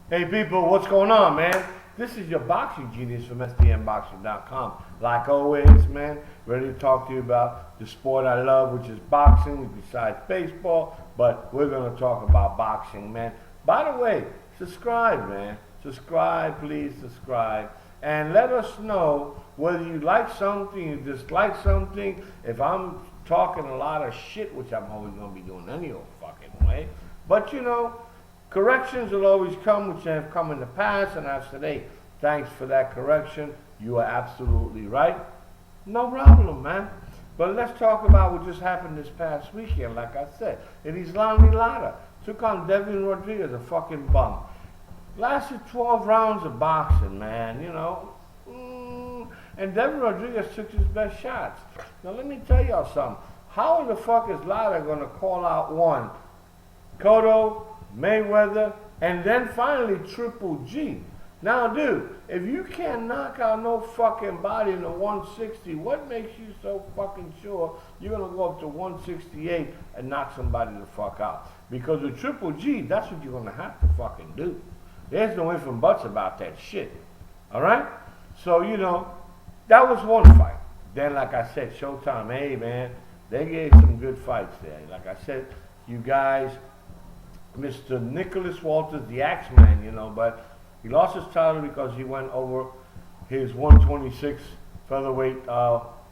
Hey people, what's going on, man? This is your boxing genius from SDNBoxing.com. Like always, man, ready to talk to you about the sport I love, which is boxing, besides baseball. But we're going to talk about boxing, man. By the way, subscribe, man. Subscribe, please subscribe. And let us know whether you like something, you dislike something. If I'm talking a lot of shit, which I'm always going to be doing any old fucking way. But you know, corrections will always come, which have come in the past, and as today, thanks for that correction. You are absolutely right. No problem, man. But let's talk about what just happened this past weekend. Like I said, Islam Lara took on Devin Rodriguez, a fucking bum. Lasted 12 rounds of boxing, man, you know. And Devin Rodriguez took his best shots. Now let me tell y'all something. How the fuck is Lara going to call out one? Cotto, Mayweather, and then finally Triple G. Now, dude, if you can't knock out no fucking body in the 160, what makes you so fucking sure you're going to go up to 168 and knock somebody the fuck out? Because with Triple G, that's what you're going to have to fucking do. There's no ifs and buts about that shit. All right? So, you know, that was one fight. Then, like I said, Showtime, hey, man, they gave some good fights there. Like I said, you guys, Mr. Nicholas Walters, the Axeman, you know, but he lost his title because he went over his 126 featherweight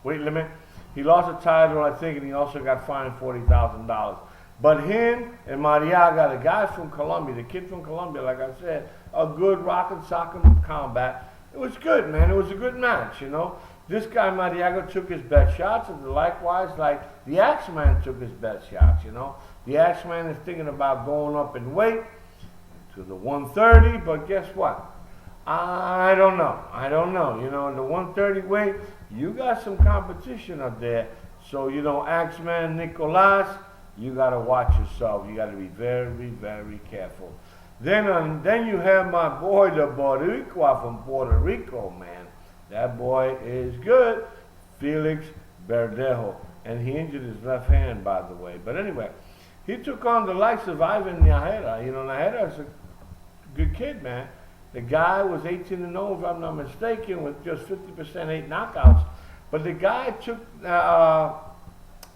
weight limit. He lost the title, I think, and he also got fined $40,000. But him and Mariaga, the guy from Colombia, the kid from Colombia, like I said, a good rock and sock combat. It was good, man. It was a good match, you know. This guy, Mariaga, took his best shots, and likewise, like, the Axeman took his best shots, you know. The Axeman is thinking about going up in weight to the 130, but guess what? I don't know. You know, in the 130 weight, you got some competition up there. So, you know, Axeman, Nicolas, you got to watch yourself. You got to be very, very careful. Then you have my boy, the Boricua from Puerto Rico, man. That boy is good. Felix Verdejo. And he injured his left hand, by the way. But anyway, he took on the likes of Ivan Najera. You know, Najera is a good kid, man. The guy was 18-0, if I'm not mistaken, with just 50% 8 knockouts. But the guy took,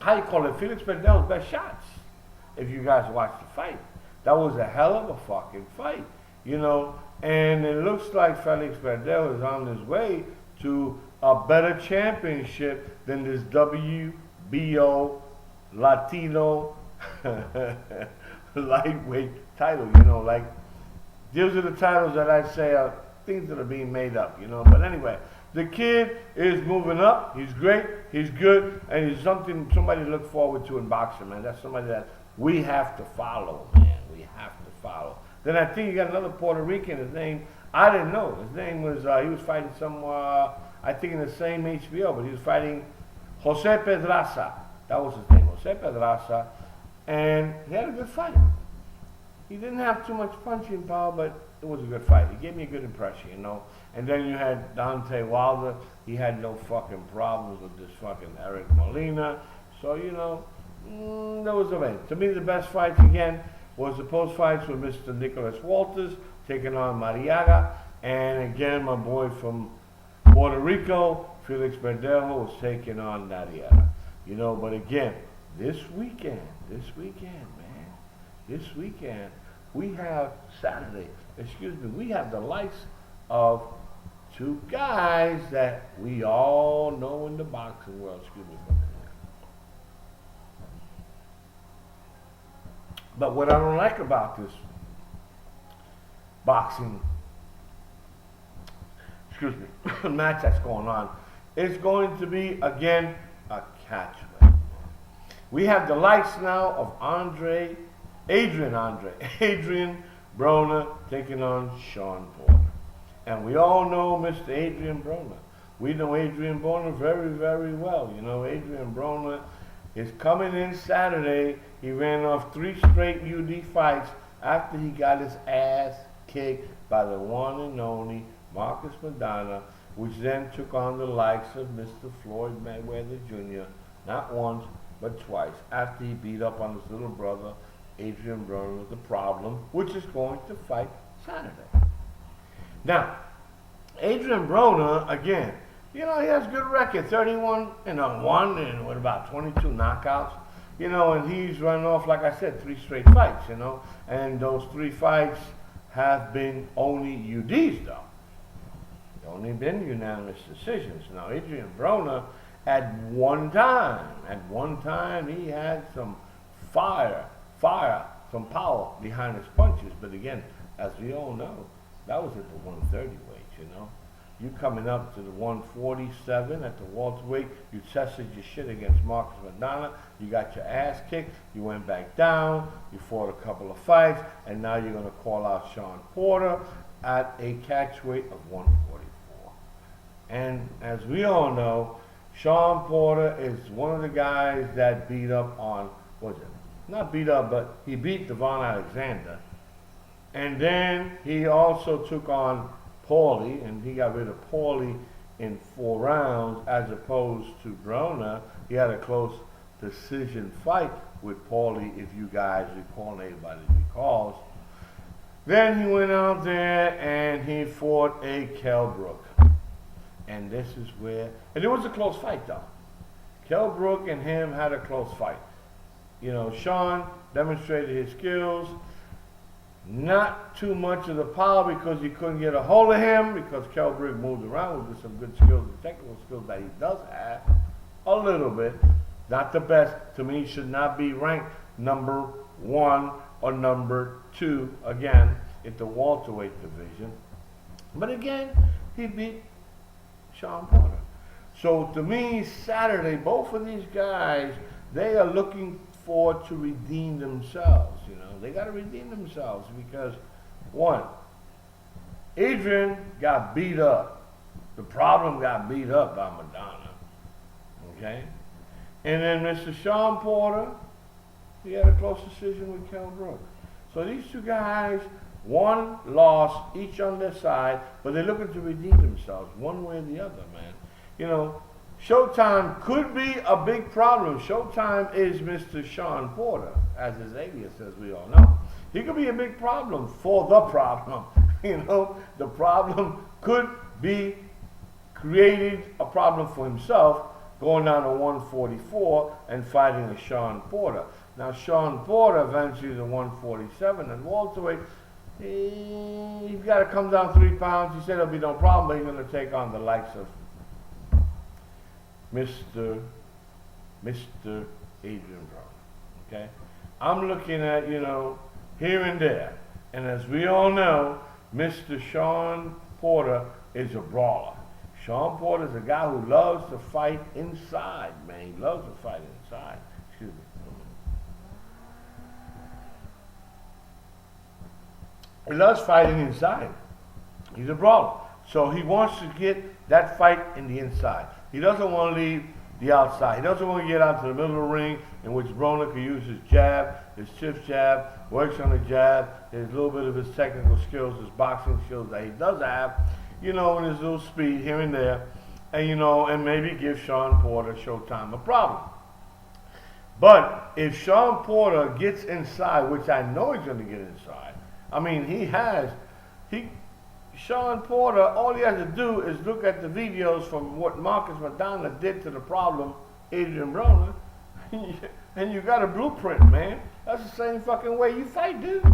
Felix Verdejo's best shots, if you guys watched the fight. That was a hell of a fucking fight, you know. And it looks like Felix Verdejo is on his way to a better championship than this WBO Latino lightweight title, you know. Like, those are the titles that I say are things that are being made up, you know. But anyway, the kid is moving up. He's great. He's good. And he's somebody to look forward to in boxing, man. That's somebody that we have to follow, man. We have to follow. Then I think you got another Puerto Rican. His name, I didn't know. His name was, he was fighting I think in the same HBO, but he was fighting Jose Pedraza. That was his name, Jose Pedraza. And he had a good fight. He didn't have too much punching power, but it was a good fight. He gave me a good impression, you know. And then you had Dante Wilder. He had no fucking problems with this fucking Eric Molina. So, you know, that was the way. To me, the best fights, again, was the post fights with Mr. Nicholas Walters taking on Mariaga. And again, my boy from Puerto Rico, Felix Verdejo, was taking on Najera. You know, but again, this weekend, man, this weekend, we have we have the likes of two guys that we all know in the boxing world. But what I don't like about this boxing, match that's going on, is going to be, again, a catchweight. We have the likes now of Adrien Broner taking on Shawn Porter. And we all know Mr. Adrien Broner. We know Adrien Broner very, very well. You know, Adrien Broner is coming in Saturday. He ran off 3 straight UD fights after he got his ass kicked by the one and only Marcus Maidana, which then took on the likes of Mr. Floyd Mayweather Jr., not once, but twice, after he beat up on his little brother, Adrien Broner, the problem, which is going to fight Saturday. Now, Adrien Broner, again, he has good record, 31 and 1 and with about 22 knockouts. And he's run off, like I said, 3 straight fights, and those 3 fights have been only UDs, though. Only been unanimous decisions. Now, Adrien Broner, at one time, he had some fire, some power behind his punches. But again, as we all know, that was at the 130 weight, You coming up to the 147 at the welterweight, you tested your shit against Marcos Maidana, you got your ass kicked, you went back down, you fought a couple of fights, and now you're going to call out Shawn Porter at a catch weight of 144. And as we all know, Shawn Porter is one of the guys that beat up on, not beat up, but he beat DEVON Alexander. And then he also took on Paulie, and he got rid of Paulie in 4 rounds, as opposed to Broner. He had a close decision fight with Paulie, if you guys recall, and everybody recalls. Then he went out there and he fought a Kell Brook. And this is where, and it was a close fight though. Kell Brook and him had a close fight. Shawn demonstrated his skills. Not too much of the power because you couldn't get a hold of him, because Kell Brook moved around with some good skills and technical skills that he does have. A little bit. Not the best. To me, should not be ranked number 1 or number 2 again in the welterweight division. But again, he beat Shawn Porter. So to me, Saturday, both of these guys, they are looking forward to redeem themselves. They got to redeem themselves because, 1, Adrien got beat up. The problem got beat up by Maidana. Okay? And then Mr. Shawn Porter, he had a close decision with Kell Brook. So these 2 guys, 1 lost, each on their side, but they're looking to redeem themselves one way or the other, man. Showtime could be a big problem. Showtime is Mr. Shawn Porter, as his alias, as we all know. He could be a big problem for the problem. The problem could be creating a problem for himself, going down to 144 and fighting a Shawn Porter. Now, Shawn Porter eventually to 147 and welterweight. He's got to come down 3 pounds. He said it'll be no problem, but he's going to take on the likes of Mr. Adrien Broner. Okay? I'm looking at, here and there. And as we all know, Mr. Shawn Porter is a brawler. Shawn Porter is a guy who loves to fight inside, man. He loves to fight inside. Excuse me. He loves fighting inside. He's a brawler. So he wants to get that fight in the inside. He doesn't want to leave the outside. He doesn't want to get out to the middle of the ring, in which Broner can use his jab, his chip jab, works on the jab, his little bit of his technical skills, his boxing skills that he does have, and his little speed here and there, and maybe give Shawn Porter Showtime a problem. But if Shawn Porter gets inside, which I know he's going to get inside, Shawn Porter, all he has to do is look at the videos from what Marcos Maidana did to the problem, Adrien Broner, and you got a blueprint, man. That's the same fucking way you fight, dude.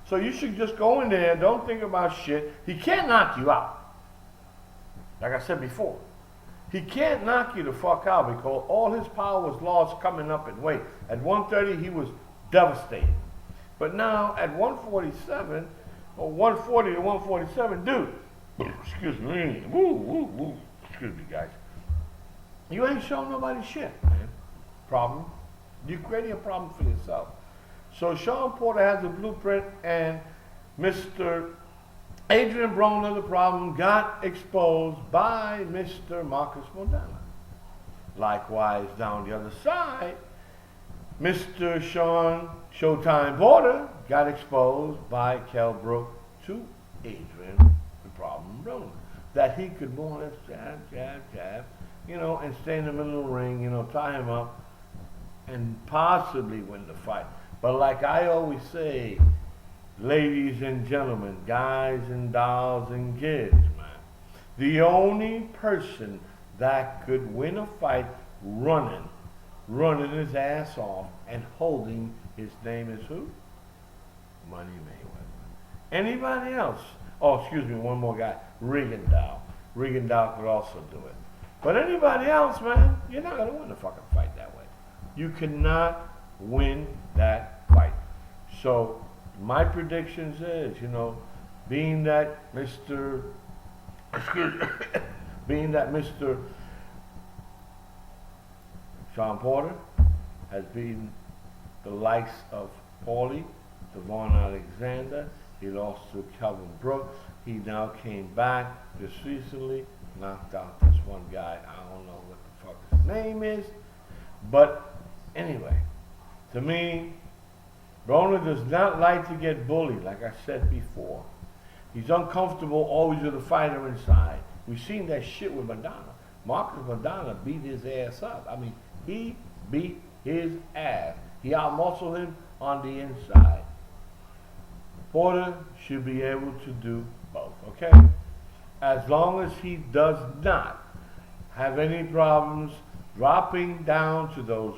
So you should just go in there, don't think about shit. He can't knock you out. Like I said before. He can't knock you the fuck out because all his power was lost coming up in weight. At 130, he was devastated. But now, at 147, or 140 to 147, dude, excuse me, excuse me, guys. You ain't showing nobody shit, man. Problem. You're creating a problem for yourself. So Shawn Porter has a blueprint, and Mr. Adrien Broner, the problem, got exposed by Mr. Marcos Maidana. Likewise, down the other side, Mr. Showtime Porter got exposed by Kell Brook to Adrien, the problem Broner. That he could more or less jab, and stay in the middle of the ring, tie him up, and possibly win the fight. But like I always say, ladies and gentlemen, guys and dolls and kids, man. The only person that could win a fight running his ass off and holding his name is who? Money Mayweather. Anybody else? Oh, excuse me, one more guy. Rigondeaux. Rigondeaux could also do it. But anybody else, man, you're not going to win a fucking fight that way. You cannot win that fight. So, my predictions is, being that Mr. Shawn Porter has beaten the likes of Paulie, DEVON Alexander. He lost to Kelvin Brook. He now came back just recently, knocked out this one guy. I don't know what the fuck his name is. But anyway, to me, Broner does not like to get bullied, like I said before. He's uncomfortable always with a fighter inside. We've seen that shit with Madonna. Marcus Madonna beat his ass up. I mean, he beat his ass. He outmuscled him on the inside. Porter should be able to do both, okay? As long as he does not have any problems dropping down to those,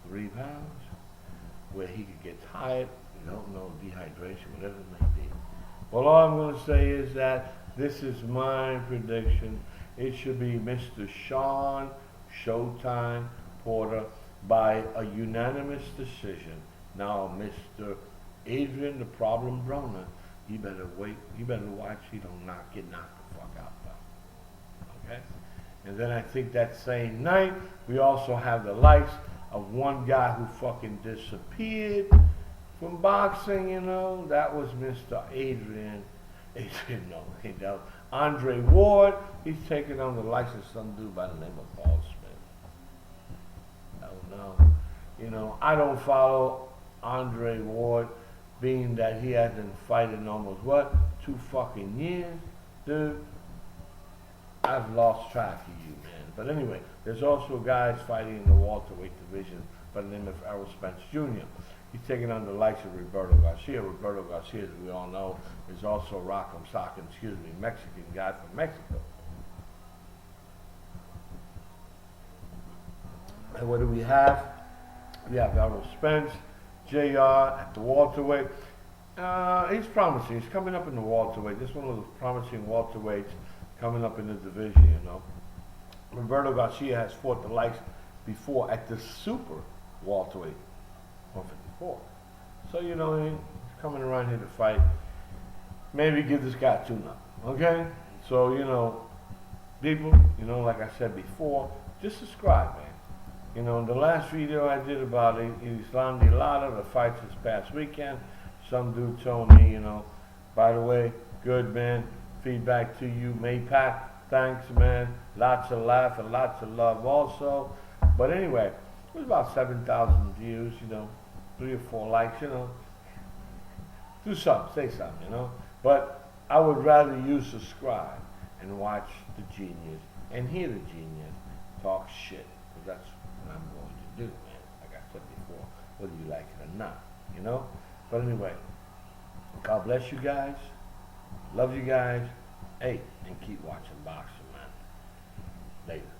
3 pounds? Where he could get tired, you don't know, dehydration, whatever it may be. Well, all I'm going to say is that this is my prediction. It should be Mr. Shawn Showtime Porter by a unanimous decision. Now, Mr. Adrien, the problem Broner, you better wait. You better watch he don't get knocked the fuck out, though. Okay? And then I think that same night, we also have the likes of one guy who fucking disappeared from boxing, that was Mr. Adrien, Andre Ward. He's taking on the likes of some dude by the name of Paul Smith. I don't know. I don't follow Andre Ward, being that he hasn't fought in almost 2 fucking years, dude. I've lost track of you, man. But anyway, there's also guys fighting in the welterweight division by the name of Errol Spence Jr. He's taking on the likes of Roberto Garcia. Roberto Garcia, as we all know, is also Mexican guy from Mexico. And what do we have? We have Errol Spence, JR at the welterweight. He's promising. He's coming up in the welterweight. This is one of the promising welterweights coming up in the division, Roberto Garcia has fought the likes before at the super welterweight, 154. So, he's coming around here to fight. Maybe give this guy a tune-up, okay? So, people, like I said before, just subscribe, man. In the last video I did about Islam Dilata, the fights this past weekend, some dude told me, by the way, good, man. Feedback to you, Maypac. Thanks, man. Lots of laugh and lots of love also. But anyway, it was about 7,000 views, 3 or 4 likes, Do something, say something, But I would rather you subscribe and watch the genius and hear the genius talk shit. Because that's what I'm going to do, man. Like I said before, whether you like it or not, But anyway, God bless you guys. Love you guys. Hey, and keep watching boxing, man. Later.